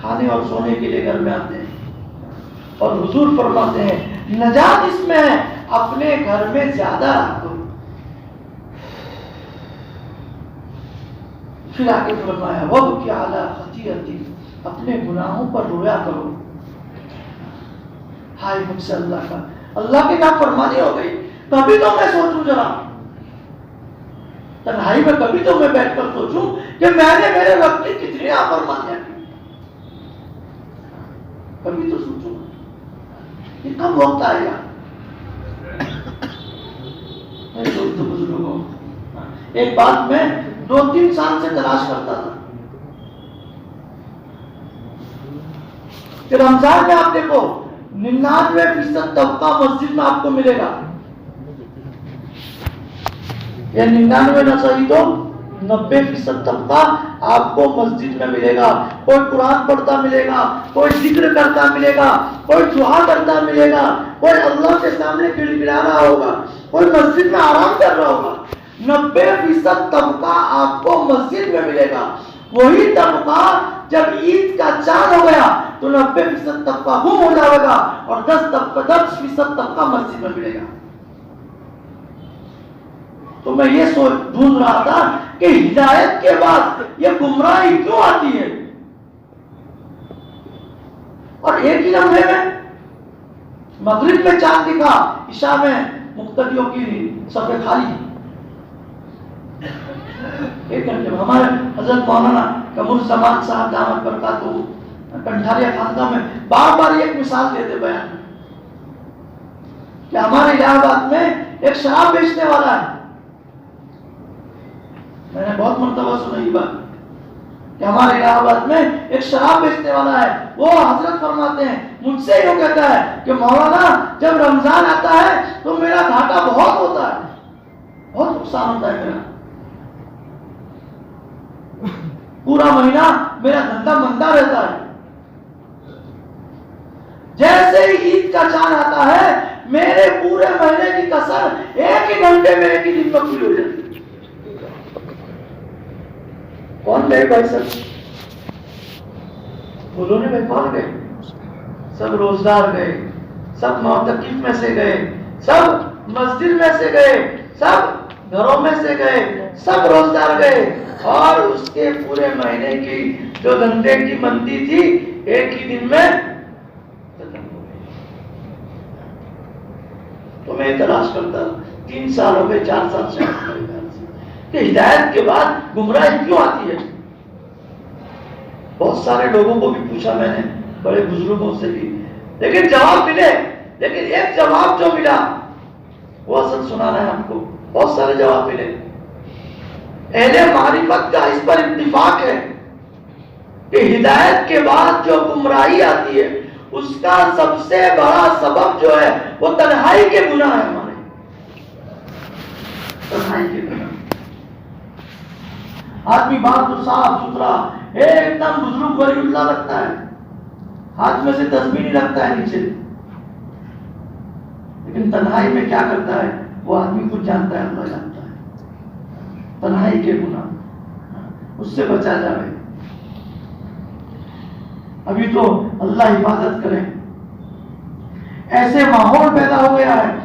کھانے اور سونے کے لیے گھر میں آتے ہیں، اور حضور فرماتے ہیں نجات اس میں ہے اپنے گھر میں زیادہ رکھو۔ پھر آگے فرمایا وَبْكِ عَلَىٰ خَطِيئَتِكَ، اپنے گناہوں پر رویا کرو۔ ہائے مجھ سے اللہ کی نافرمانی ہو گئی، کبھی تو میں سوچوں ذرا تنہائی میں، کبھی تو میں بیٹھ کر سوچوں کہ میں نے میرے رب کی کتنی نافرمانیاں کی، کبھی تو سوچوں کہ کب وقت آئے گا۔ میرے دوستوں بزرگوں، ایک بات میں 2-3 سال سے تلاش کرتا تھا کہ رمضان میں آپ دیکھو 99% طبقہ مسجد میں آپ کو ملے گا، یا 99 نہ صحیح تو 90% طبقہ آپ کو مسجد میں ملے گا۔ کوئی قرآن پڑھتا ملے گا، کوئی ذکر کرتا ملے گا، کوئی دعا کرتا ملے گا، کوئی اللہ کے سامنے گڑگڑا رہا ہوگا، کوئی مسجد میں آرام کر رہا ہوگا۔ 90% طبقہ آپ کو مسجد میں ملے گا۔ وہی طبقہ جب عید کا چاند ہو گیا تو 90% طبقہ گم ہو جائے گا، اور 10% طبقہ مسجد میں ملے گا۔ تو میں یہ سوچ ڈھونڈ رہا تھا کہ ہدایت کے بعد یہ گمراہی کیوں آتی ہے، اور ایک ہی لمحے میں مغرب میں چاند دکھا، عشاء میں مقتدیوں کی صفیں خالی۔ ایک گھنٹے میں ہمارے حضرت مولانا قمر الزمان صاحب دامت برکاتہ کنٹھاریا خاندان میں بار بار ایک مثال دیتے بیان، کہ ہمارے الہ آباد میں ایک شراب بیچنے والا ہے. میں نے بہت مرتبہ سنا یہ بات کہ ہمارے الہ آباد میں ایک شراب بیچنے والا ہے. وہ حضرت فرماتے ہیں مجھ سے یوں کہتا ہے کہ مولانا جب رمضان آتا ہے تو میرا گھاٹا بہت ہوتا ہے, بہت نقصان ہوتا ہے میرا, پورا مہینہ میرا دھندا مندا رہتا ہے. جیسے ہی عید کا چاند آتا ہے میرے پورے مہینے کی کسر ایک ہی گھنٹے میں ایک ہی دن میں پوری ہو جاتی ہے. کون گئے بھائی سب؟ بولو نے بھائی کون گئے؟ سب روزدار گئے, سب معتکف میں سے گئے, سب مسجد میں سے گئے, سب گھروں میں سے گئے, سب روزدار گئے, اور اس کے پورے مہینے کی جو دھندے کی مندی تھی ایک ہی دن میں ختم ہو گئی. تو میں تلاش کرتا 3 سال ہو گئے, 4 سال سے کہ ہدایت کے بعد گمراہی کیوں آتی ہے. بہت سارے لوگوں کو بھی پوچھا میں نے, بڑے بزرگوں سے بھی, لیکن جواب ملے, لیکن ایک جواب جو ملا وہ اصل سنانا ہے ہم کو. بہت سارے جواب ملے. اہل معرفت کا اس پر اتفاق ہے کہ ہدایت کے بعد جو گمراہی آتی ہے اس کا سب سے بڑا سبب جو ہے وہ تنہائی کے گناہ ہے. ہمارے تنہائی کے گناہ. آدمی باہر تو صاف ستھرا ایک دم بزرگ ولی اللہ لگتا ہے, ہاتھ میں سے تسبیح نہیں لگتا ہے نیچے, لیکن تنہائی میں کیا کرتا ہے وہ آدمی خود جانتا ہے, اللہ جانتا ہے. تنہائی کے گناہ, اس سے بچا جائے. ابھی تو اللہ حفاظت کرے, ایسے ماحول پیدا ہو گیا ہے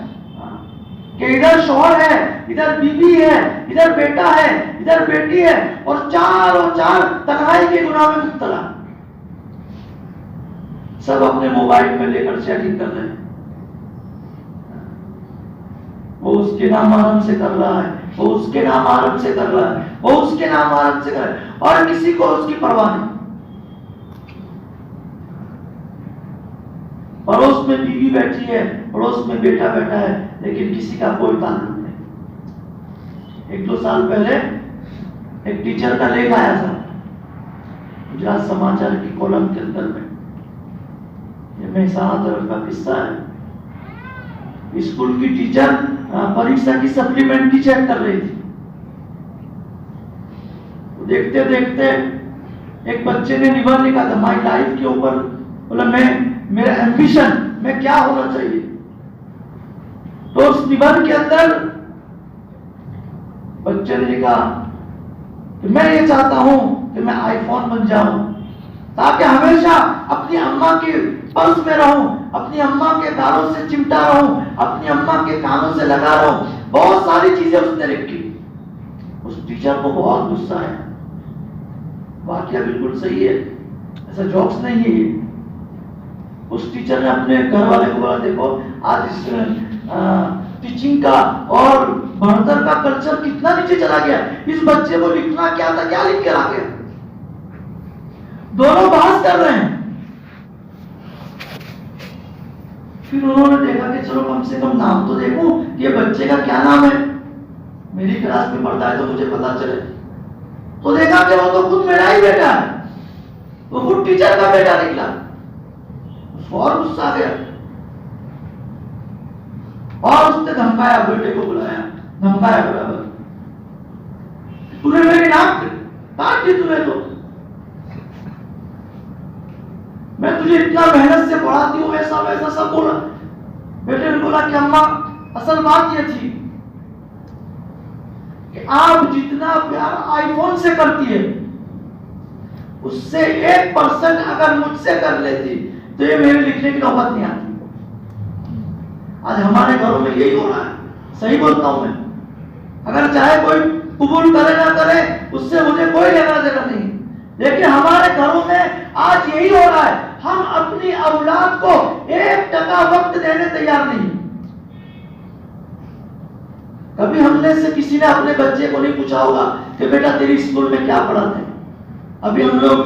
کہ ادھر شوہر ہے, ادھر بیوی ہے, ادھر بیٹا ہے, ادھر بیٹی ہے, اور چار تنہائی کے گناہ میں مبتلا. سب اپنے موبائل میں لے کر چیٹنگ کر رہے ہیں. وہ اس کے نام محرم سے کر رہا ہے, وہ اس کے نام محرم سے کر رہا ہے, وہ اس کے نام محرم سے کر رہا ہے, اور کسی کو اس کی پرواہ نہیں. پڑوس میں بیوی بیٹھی ہے, پڑوس میں بیٹا بیٹھا ہے, لیکن کسی کا کوئی تعلق نہیں. 1-2 سال پہلے ایک ٹیچر کا لیکھ آیا تھا گجرات سماچار کی کالم کے اندر میں. یہ مہسانہ طرف کا قصہ ہے. اسکول کی ٹیچر پریکشا کی سپلیمنٹ کی چیک کر رہی تھی. دیکھتے دیکھتے ایک بچے نے نبند لکھا تھا مائی لائف کے اوپر, بولا میرا ایمبیشن میں کیا ہونا چاہیے. تو اس نبند کے اندر بچے نے لکھا کہ میں یہ چاہتا ہوں کہ میں آئی فون بن جاؤں تاکہ ہمیشہ اپنی اماں کے پلس میں رہوں, اپنی اماں کے داروں سے چمٹا رہوں, اپنی اماں کے کانوں سے لگا رہوں. بہت ساری چیزیں اس نے لکھی. اس ٹیچر کو بہت غصہ ہے. واقعہ بالکل صحیح ہے, ایسا جوکس نہیں ہے یہ. اس ٹیچر نے اپنے گھر والے کو بولا دیکھو آج اس ٹیچنگ کا اور بڑھتر کا کلچر کتنا نیچے چلا گیا, اس بچے کو لکھنا کیا تھا, کیا لکھ کے آ گیا. دونوں بحث کر رہے ہیں. پھر انہوں نے دیکھا کہ چلو کم سے کم نام تو دیکھوں یہ بچے کا کیا نام ہے, میری کلاس میں پڑھتا ہے تو مجھے پتا چلے. تو دیکھا کہ وہ تو خود میرا ہی بیٹا ہے, وہ خود ٹیچر کا بیٹا نکلا. اس کو اور غصہ آ گیا اور اس نے دھمکایا, بیٹے کو بلایا, دھمکایا برابر, تمہیں میری نام کاٹ دی, تمہیں تو میں تجھے اتنا محنت سے پڑھاتی ہوں, ایسا ویسا سب بولا. بیٹے نے بولا کہ اماں اصل بات یہ تھی کہ آپ جتنا پیار آئی فون سے کرتی ہے اس سے 1% اگر مجھ سے کر لیتی تو یہ میرے لکھنے کی نوبت نہیں آتی. آج ہمارے گھروں میں یہی ہو رہا ہے. صحیح بولتا ہوں میں, اگر چاہے کوئی قبول کرے نہ کرے اس سے مجھے کوئی لینا دینا نہیں, لیکن ہمارے گھروں میں آج یہی ہو رہا ہے. ہم اپنی اولاد کو 1% وقت دینے تیار نہیں. کبھی ہم نے سے کسی نے اپنے بچے کو نہیں پوچھا ہوگا کہ بیٹا تیری اسکول میں کیا پڑھاتے ہیں. ابھی ہم لوگ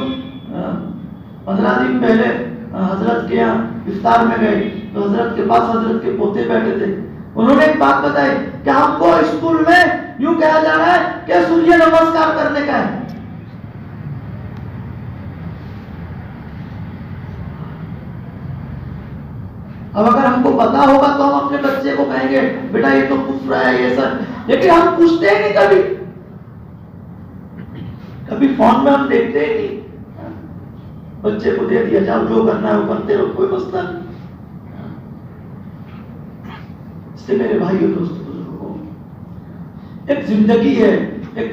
15 دن پہلے حضرت کے یہاں افطار میں گئے تو حضرت کے پاس حضرت کے پوتے بیٹھے تھے. انہوں نے ایک بات بتائی کہ ہم کو اسکول میں یوں کہا جا رہا ہے کہ سوریہ نمسکار کرنے کا ہے. اب اگر ہم کو پتا ہوگا تو ہم اپنے بچے کو کہیں گے بیٹا یہ تو کفر ہے یہ سب, لیکن ہم پوچھتے ہی نہیں. کبھی فون میں ہم دیکھتے ہی نہیں, بچے کو دے دیا جاؤ جو کرنا ہے وہ کرتے رہو, کوئی مسئلہ نہیں. اس سے میرے بھائی اور دوستوں بزرگوں, ایک زندگی ہے, ایک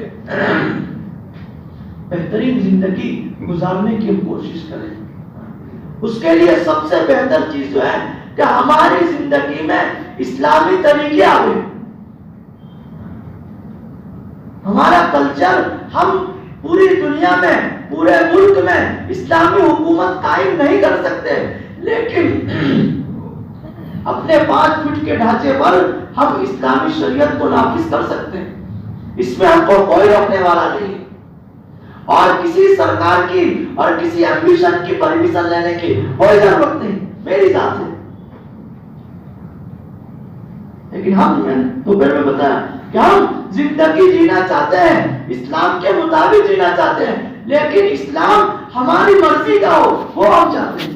بہترین زندگی گزارنے کی ہم کوشش کریں. اس کے لیے سب سے بہتر چیز جو ہے کہ ہماری زندگی میں اسلامی طریقے آئے. ہمارا کلچر, ہم پوری دنیا میں پورے ملک میں اسلامی حکومت قائم نہیں کر سکتے, لیکن اپنے 5 فٹ کے ڈھانچے پر ہم اسلامی شریعت کو نافذ کر سکتے ہیں. اس میں ہم کو کوئی روکنے والا نہیں, اور کسی سرکار کی اور کسی ایمبیشن کی پرمیشن لینے کی کوئی ضرورت نہیں. میری ذات ہے, لیکن ہم دوپہر میں بتایا کہ ہم زندگی جینا چاہتے ہیں, اسلام کے مطابق جینا چاہتے ہیں, لیکن اسلام ہماری مرضی کا ہو وہ ہم چاہتے ہیں.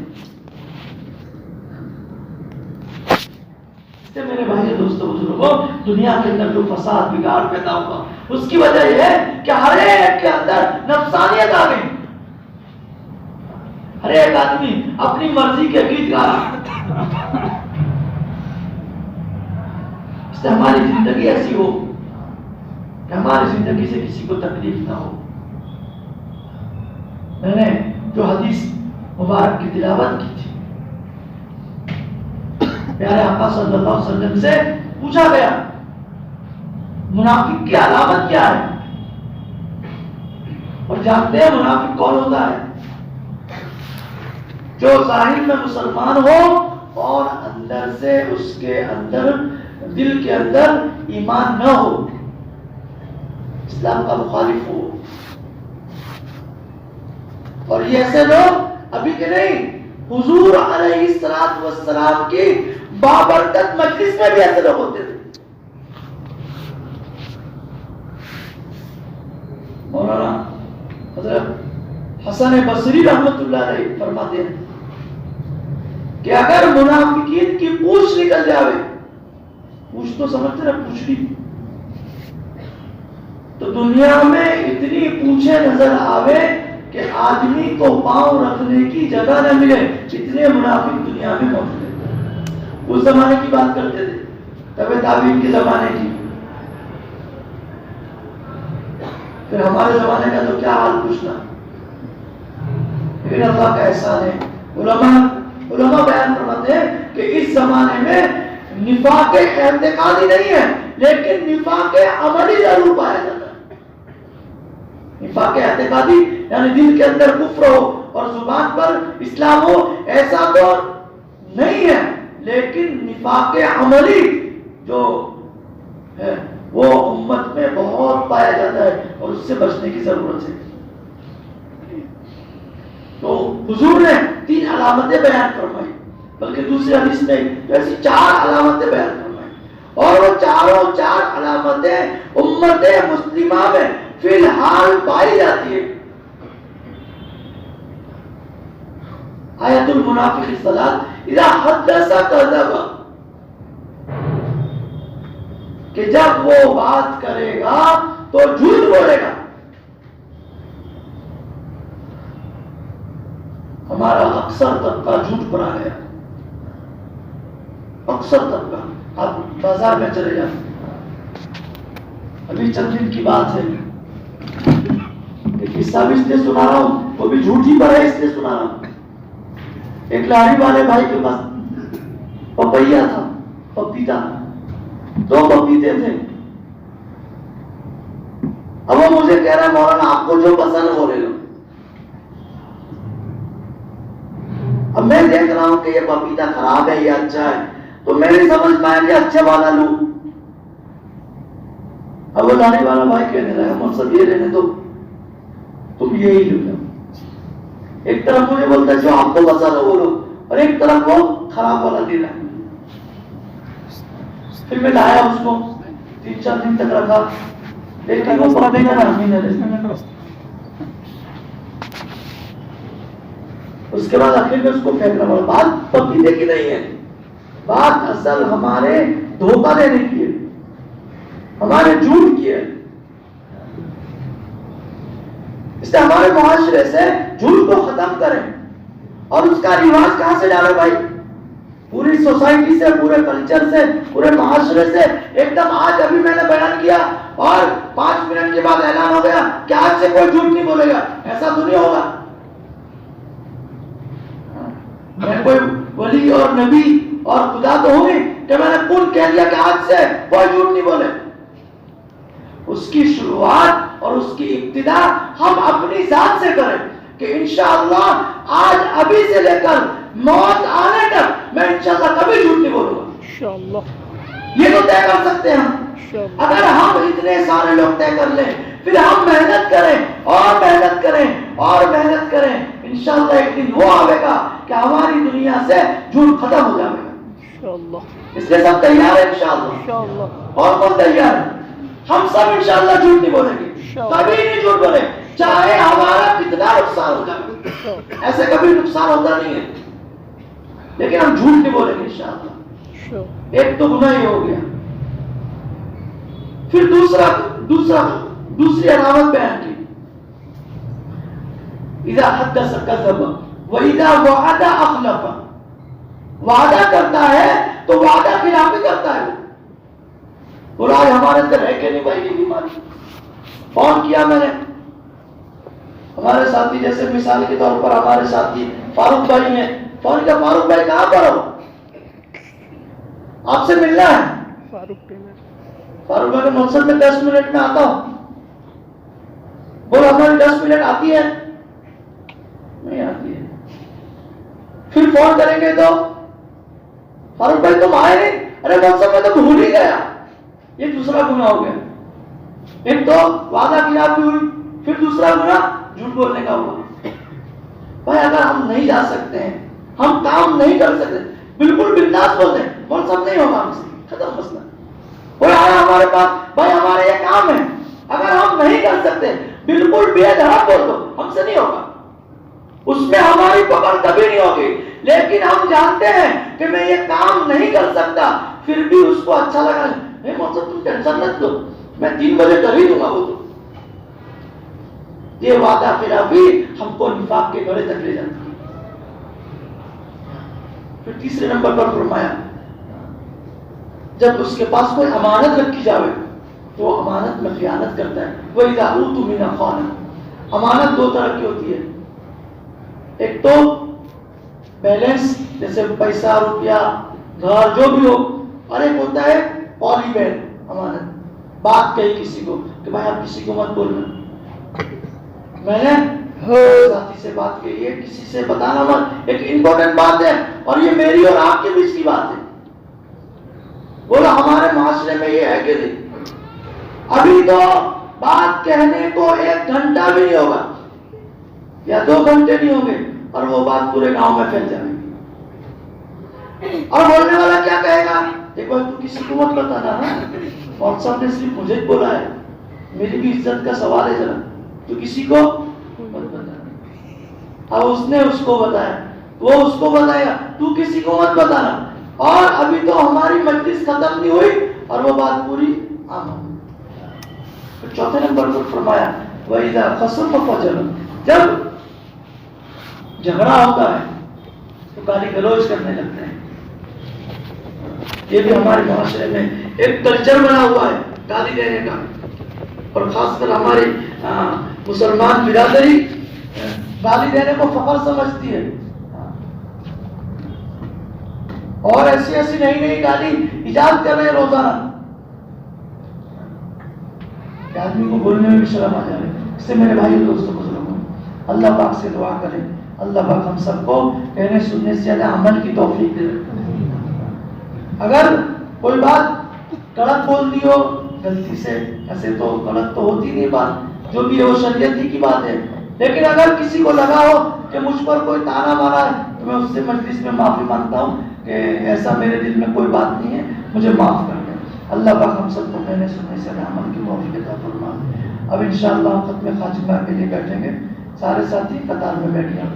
اس سے میرے بھائی دوستوں بزرگوں, دنیا کے اندر جو فساد بگاڑ پیدا ہوا اس کی وجہ یہ ہے کہ ہر ایک کے اندر نفسانیت آ گئی. ہر ایک آدمی اپنی مرضی کے گیت گا رہا. اس سے ہماری زندگی ایسی ہو کہ ہماری زندگی سے کسی کو تکلیف نہ ہو. میں نے جو حدیث مبارک کی تلاوت کی تھی, پیارے آقا صلی اللہ علیہ وسلم سے پوچھا گیا منافق کی علامت کیا ہے, اور جانتے ہیں منافق کون ہوتا ہے؟ جو ظاہر میں مسلمان ہو اور اندر سے اس کے اندر دل کے اندر ایمان نہ ہو, اسلام کا مخالف ہو. اور یہ ایسے لوگ ابھی کے نہیں, حضور علیہ الصلوۃ والسلام کی بابرکت مجلس میں بھی ایسے لوگ ہوتے تھے. مولانا حضرت حسن بصری رحمت اللہ علیہ فرماتے ہیں کہ اگر منافقین کی پوچھ نکل جاوے, پوچھ تو سمجھتے نا, پوچھڑی, تو دنیا میں اتنی پوچھے نظر آوے کہ آدمی کو پاؤں رکھنے کی جگہ نہ ملے, اتنے منافق دنیا میں موجود ہیں. اس زمانے کی بات کرتے تھے, طب تعبیر کے زمانے کی. پھر ہمارے زمانے کا تو کیا حال پوچھنا. لیکن اللہ کا احسان ہے, علماء بیان فرماتے ہیں کہ اس زمانے میں نفاق اعتقادی نہیں ہے, لیکن نفاق عملی ضرور پایا جاتا ہے. نفاق اعتقادی یعنی دل کے اندر کفر ہو اور زبان پر اسلام ہو, ایسا تو نہیں ہے, لیکن نفاق عملی جو ہے وہ امت میں بہت پایا جاتا ہے, اور اس سے بچنے کی ضرورت ہے. تو حضور نے 3 علامتیں بیان فرمائی, بلکہ دوسری حدیث میں ایسی 4 علامتیں بیان فرمائی, اور وہ چاروں 4 علامتیں امت مسلمہ میں فی الحال پائی جاتی ہے. آیت المنافق الصلاۃ اذا حدث کذب, کہ جب وہ بات کرے گا تو جھوٹ بولے گا. ہمارا اکثر طبقہ جھوٹ پر آ گیا, اکثر طبقہ. آپ بازار میں چلے جائیں, ابھی چند دن کی بات ہے, ایک قصہ بھی اس لیے سنا رہا ہوں, وہ بھی جھوٹ ہی پر ہے اس لیے سنا رہا ہوں. ایک لاڑی والے بھائی کے پاس پپیا تھا, پپیتا, 2 پپیتے تھے. اب وہ مجھے کہہ رہا ہے مولانا آپ کو جو پسند ہے وہ لے لو. اب میں دیکھ رہا ہوں کہ یہ پپیتا خراب ہے یا اچھا ہے, تو میں نہیں سمجھ پایا کہ اچھے والا لوں. اب وہ لانے والا بھائی کہنے لگا ہم سب یہ لینے دو, تم یہی لو. ایک طرف مجھے بولتا ہے جو آپ کو پسند ہے وہ لو, اور ایک طرف وہ خراب والا دے رہا ہے. پھر میں لایا اس کو 3-4 دن تک رکھا, لیکن وہ پڑھنے کا نام ہی نہ لیتا. اس کے بعد آخر میں اس کو پھینکنا پڑا. بات پپیتے کی نہیں ہے, بات اصل ہمارے دھوکہ دینے کی ہے, ہمارے جھوٹ کی ہے. اس لیے ہمارے معاشرے سے جھوٹ کو ختم کریں. اور اس کا رواج کہاں سے ڈالو بھائی؟ پوری سوسائٹی سے, پورے کلچر سے, پورے معاشرے سے. ایک دم آج ابھی میں نے بیان کیا اور 5 منٹ کے بعد اعلان ہو گیا کہ آج سے کوئی جھوٹ نہیں بولے گا. ایسا تو نہیں ہوگا. میں کوئی ولی اور نبی اور خدا تو ہوں نہیں کہ میں نے کل کہہ دیا کہ آج سے کوئی جھوٹ نہیں بولے. اس کی شروعات اور اس کی ابتدا ہم اپنی ذات سے کریں کہ انشاءاللہ آج ابھی سے لے کر موت آنے تک میں انشاءاللہ کبھی جھوٹ نہیں بولوں گا. انشاءاللہ یہ تو طے کر سکتے ہیں ہم. اگر ہم اتنے سارے لوگ طے کر لیں, پھر ہم محنت کریں اور محنت کریں اور محنت کریں, انشاءاللہ ایک دن وہ آئے گا کہ ہماری دنیا سے جھوٹ ختم ہو جائے گا انشاءاللہ. اس لیے سب تیار ہیں انشاءاللہ. اور کون تیار ہے؟ ہم سب انشاءاللہ جھوٹ نہیں بولیں گے, کبھی نہیں جھوٹ بولیں, چاہے ہمارا کتنا نقصان ہو جائے. ایسے کبھی نقصان ہوتا نہیں ہے, لیکن ہم جھوٹ نہیں بولیں گے انشاءاللہ. ایک تو گناہ ہی ہو گیا. پھر دوسری علامت بیان کی, اذا حدث کذب واذا وعد اخلف. وعدہ کرتا ہے تو وعدہ خلافی کرتا ہے. بولا ہمارے اندر ہے کہ نہیں بھائی یہ بیماری؟ فون کیا میں نے, ہمارے ساتھی جیسے مثال کے طور پر ہمارے ساتھی فاروق بھائی نے فون کیا, فاروق بھائی کہاں پر ہو, آپ سے ملنا ہے. فاروق بھائی کے منصب میں 10 منٹ میں آتا ہوں. بولو ہماری 10 منٹ آتی ہے؟ نہیں آتی ہے. پھر فون کریں گے تو فاروق بھائی تم آئے نہیں, ارے منصب میں تو بھول ہی گیا. یہ دوسرا گناہ ہو گیا. ایک تو وعدہ خلافی ہوئی, پھر دوسرا گناہ جھوٹ بولنے کا ہوا. بھائی اگر ہم نہیں جا سکتے ہیں, ہم کام نہیں کر سکتے, بالکل بنداس بولتے ہیں, منصب نہیں ہوگا ہم سے, ختم مسئلہ. کوئی آیا ہمارے پاس, بھائی ہمارے یہ کام ہے, اگر ہم نہیں کر سکتے بالکل بے دھڑک بول دو, ہم سے نہیں ہوگا. اس میں ہماری پکڑ کبھی نہیں ہوگی. لیکن ہم جانتے ہیں کہ میں یہ کام نہیں کر سکتا, پھر بھی اس کو اچھا لگا, منصب تم ٹینشن مت لو, میں 3 بجے کر ہی دوں گا. وہ تو یہ وعدہ خلافی ہم کو نفاق کے گڑھے تک لے جاتی ہے. پھر تیسرے نمبر پر فرمایا, جب اس کے پاس کوئی امانت رکھی جاوے تو وہ امانت میں خیانت کرتا ہے. وَإِذَا أُوتُوا مِنَ خَانَ. امانت 2 طرح کی ہوتی ہے. ایک تو بیلنس جیسے پیسہ, روپیہ, گھر, جو بھی ہو, اور ایک ہوتا ہے پالی بیل امانت. بات کہی کسی کو کہ بھائی آپ کسی کو مت بولنا, میں نے ساتھی سے بات کی, یہ کسی سے بتانا مت, ایک امپورٹنٹ بات ہے اور یہ میری اور آپ کے بیچ کی بات ہے. بولا ہمارے معاشرے میں یہ ہے کہ نہیں, ابھی تو بات کہنے کو 1 گھنٹہ بھی نہیں ہوگا یا 2 گھنٹے نہیں ہوں گے اور وہ بات پورے گاؤں میں پھیل جائے گی. اور بولنے والا کیا کہے گا, دیکھو تو کسی کو مت بتانا, اور صاحب نے صرف مجھے بولا ہے, میری بھی عزت کا سوال ہے, ذرا تو کسی کو مت بتانا. اب اس نے اس کو بتایا, وہ اس کو بتایا, تو کسی کو مت بتانا. اور ابھی تو ہماری مجلس ختم نہیں ہوئی اور وہ بات پوری عام ہو. چوتھے نمبر پر فرمایا وَإِذَا خَصَمَ فَجَرَ. جب جھگڑا ہوتا ہے تو گالی گلوچ کرنے لگتے ہیں. یہ بھی ہمارے معاشرے میں ایک کلچر بنا ہوا ہے گالی دینے کا, اور خاص کر ہماری مسلمان برادری گالی دینے کو فخر سمجھتی ہے, اور ایسی ایسی نئی نئی گالی ایجاد کر رہے ہیں روزانہ کہ آدمی کو بولنے میں بھی شرم آ جائے. اس سے میرے بھائی دوستوں کو ضرور اللہ پاک سے دعا کریں, اللہ پاک ہم سب کو کہنے سننے سے زیادہ عمل کی توفیق دے. اگر کوئی بات غلط بول دی ہو غلطی سے, ایسے تو غلط تو ہوتی نہیں بات, جو بھی ہے وہ شریعت ہی کی بات ہے, لیکن اگر کسی کو لگا ہو کہ مجھ پر کوئی تانا مارا ہے تو میں اس سے مجلس میں معافی مانگتا ہوں کہ ایسا میرے دل میں کوئی بات نہیں ہے، مجھے معاف کر دیں۔ اللہ پاک ہم سب کو کہنے سننے سے عمل کی توفیق عطا فرمائے۔ اب انشاءاللہ ہم ختم خاتمہ کے لیے بیٹھیں گے، سارے ساتھی قطار میں بیٹھ جائیں۔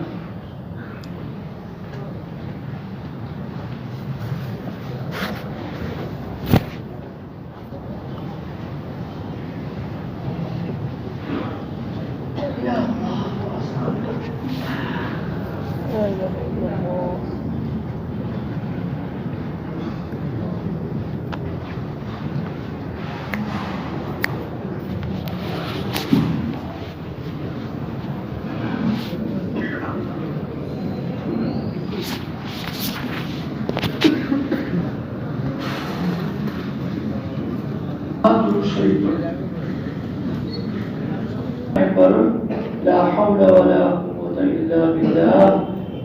لا حول ولا قوة إلا بالله،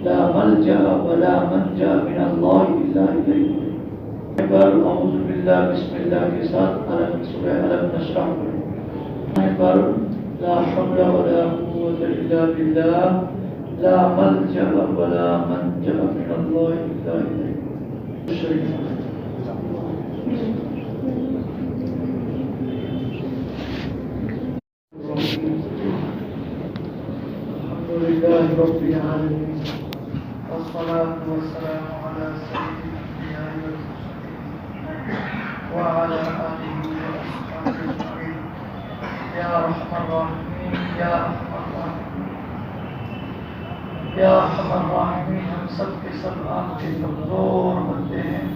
لا ملجأ ولا منجا من الله إلا إليه۔ أعوذ بالله بسم الله کے ساتھ سورہ علم نشرح لا حول ولا قوة إلا بالله، لا ملجأ ولا منجا من الله إلا إليه۔ لله رب العالمين، والصلاة والسلام على سيد الأنبياء والمرسلين وعلى آله وأصحابه أجمعين۔ يا أرحم الراحمين، يا أرحم الراحمين، يا أرحم الراحمين، ہم سب کے سب آپ کے کمزور بندے ہیں۔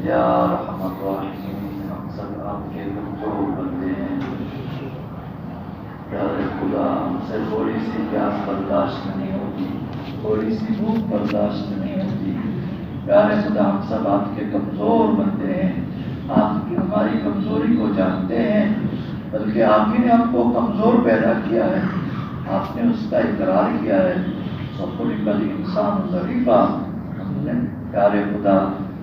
یا أرحم الراحمین، ہم سب آپ کے کمزور بندے ہیں۔ پیارے خدا، ہم سے تھوڑی سی پیاس برداشت نہیں ہوتی، تھوڑی سی بھوک برداشت نہیں ہوتی۔ پیارے خدا، ہم سب آپ کے کمزور بندے ہیں، آپ کی ہماری کمزوری کو جانتے ہیں، بلکہ آپ ہی نے ہم کو کمزور پیدا کیا ہے، آپ نے اس کا اقرار کیا ہے۔ خلق الانسان ضعیفا، ہم نے پیارے خدا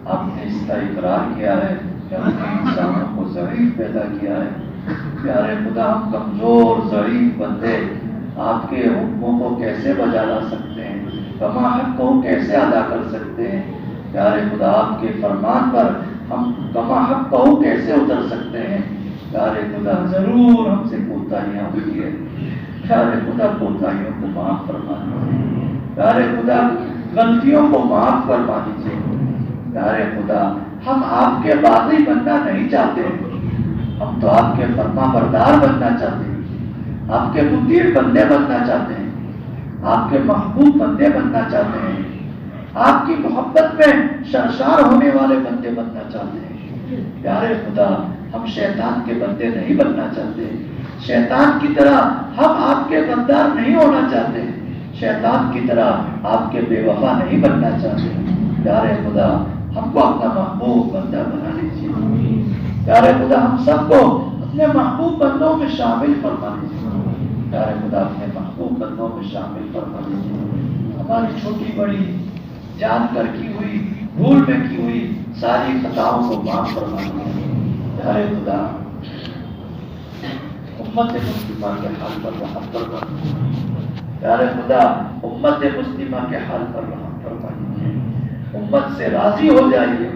آپ نے اس کا اقرار کیا ہے کہ ہم نے انسانوں کو ضعیف پیدا کیا ہے۔ پیارے خدا، ہم کمزور ضعیف بندے آپ کے حکموں کو کیسے بجا لا سکتے ہیں، کما حق کو کیسے ادا کر سکتے ہیں؟ پیارے خدا، آپ کے فرمان پر ہم کما حق کو کیسے اتر سکتے ہیں؟ پیارے خدا، ضرور ہم سے کوتاہیاں ہوئی ہے، پیارے خدا کوتاہیوں کو معاف فرما دیجیے، پیارے خدا غلطیوں کو معاف فرما دیجیے۔ پیارے خدا، ہم آپ کے باغی بننا نہیں چاہتے، ہم تو آپ کے فرما بردار بننا چاہتے ہیں، آپ کے مطیع بندے بننا چاہتے ہیں، آپ کے محبوب بندے بننا چاہتے ہیں، آپ کی محبت میں سرشار ہونے والے بندے بننا چاہتے ہیں۔ پیارے خدا، ہم شیطان کے بندے نہیں بننا چاہتے، شیطان کی طرح ہم آپ کے غدار نہیں ہونا چاہتے، شیطان کی طرح آپ کے بے وفا نہیں بننا چاہتے۔ پیارے خدا، ہم کو اپنا محبوب بندہ بنا لیجیے۔ پیارے خدا، ہم سب کو اپنے محبوب بندوں میں شامل فرما لیجیے۔ پیارے خدا، اپنے محبوب بندوں میں شامل فرما لیجیے۔ ہماری چھوٹی بڑی جان کر کی ہوئی، بھول میں کی ہوئی ساری خطاؤں کو معاف فرما لیجیے۔ پیارے خدا، امت مسلمہ کے حال پر رحم فرما لیجیے۔ پیارے خدا، امت مسلمہ کے حال پر رحم فرما لیجیے۔ امت سے راضی ہو جائیے،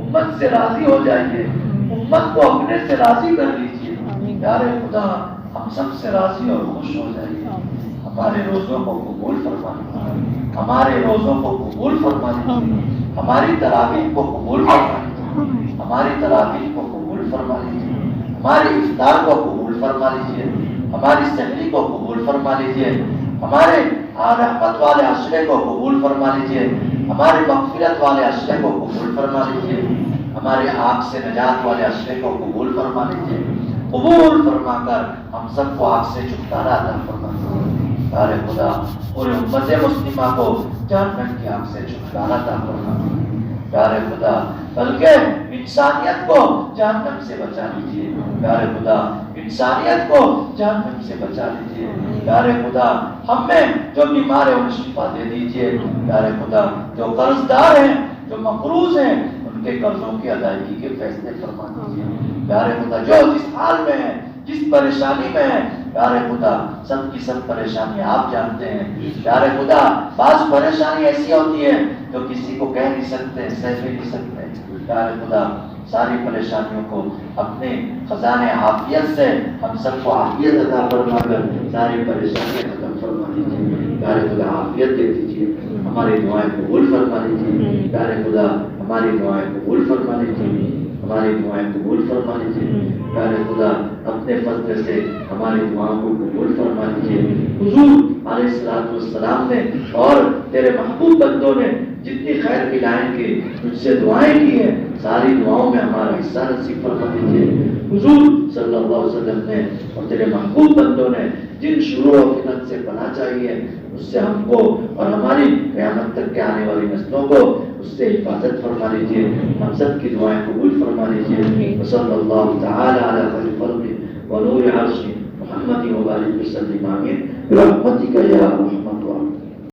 امت سے راضی ہو جائیے، امت کو اپنے سے راضی کر لیجیے۔ پیارے خدا، ہم سب سے راضی اور خوش ہو جائیے۔ ہمارے روزوں کو قبول فرما لیجیے، ہمارے روزوں کو قبول فرما لیجیے، ہماری تراویح کو قبول فرما لیجیے، ہماری تراویح کو قبول فرما لیجیے، ہماری افطار کو قبول فرما لیجیے، ہماری سحری کو قبول فرما لیجیے، ہمارے رحمت والے عشرے کو قبول فرما لیجیے، ہمارے مغفرت والے عشرے کو قبول فرما لیجیے، ہمارے آگ سے نجات والے عشرے کو قبول فرما لیجیے۔ قبول فرما کر ہم سب کو آگ سے چھٹکارا عطا فرما لیجیے۔ پیارے خدا، پورے امت مسلمہ کو جہنم کی آگ سے چھٹکارا عطا فرما لیجیے۔ پیارے خدا، بلکہ انسانیت کو جہنم سے بچا لیجیے۔ پیارے خدا، انسانیت کو جہنم سے بچا لیجیے۔ پیارے خدا، ہم میں جو بیمار ہیں انہیں شفا دے دیجیے۔ پیارے خدا، جو قرض دار ہیں، جو مقروض ہیں، ان کے قرضوں کی ادائیگی کے فیصلے فرما دیجیے۔ پیارے خدا، جو جس حال میں ہیں جس پریشانی میں ہے پیارے خدا سب کی سب پریشانی آپ جانتے ہیں پیارے خدا بعض پریشانی ایسی ہوتی ہے جو کسی کو کہہ نہیں سکتے سہ بھی نہیں سکتے پیارے خدا ساری پریشانیوں کو اپنے خزانے عافیت سے ہم سب کو عافیت عطا فرما کر ساری پریشانیاں ختم فرما دیجیے پیارے خدا عافیت دے دیجیے ہماری دعائیں قبول فرما لیجیے پیارے خدا ہماری دعائیں قبول فرما لیجیے ہماری دعائیں قبول فرما لیجیے پیارے خدا اپنے فضل سے ہماری دعاؤں کو قبول فرما لیجیے حضور علیہ الصلوۃ والسلام نے اور تیرے محبوب بندوں نے جتنی خیر کی لائن کی تجھ سے دعائیں کی ہیں ساری دعاؤں میں ہمارا حصہ نصیب فرما دیجیے حضور صلی اللہ علیہ وسلم نے اور تیرے محبوب بندوں نے جن شرور و فتن سے پناہ چاہیے اس سے ہم کو اور ہماری قیامت تک کے آنے والی نسلوں کو اس سے حفاظت فرما لیجیے ہم سب کی دعائیں قبول فرما لیجیے صلی اللہ تعالی علی خیر خلق و نور عرش محمد و بارک وسلم آمین برحمتک یا ارحم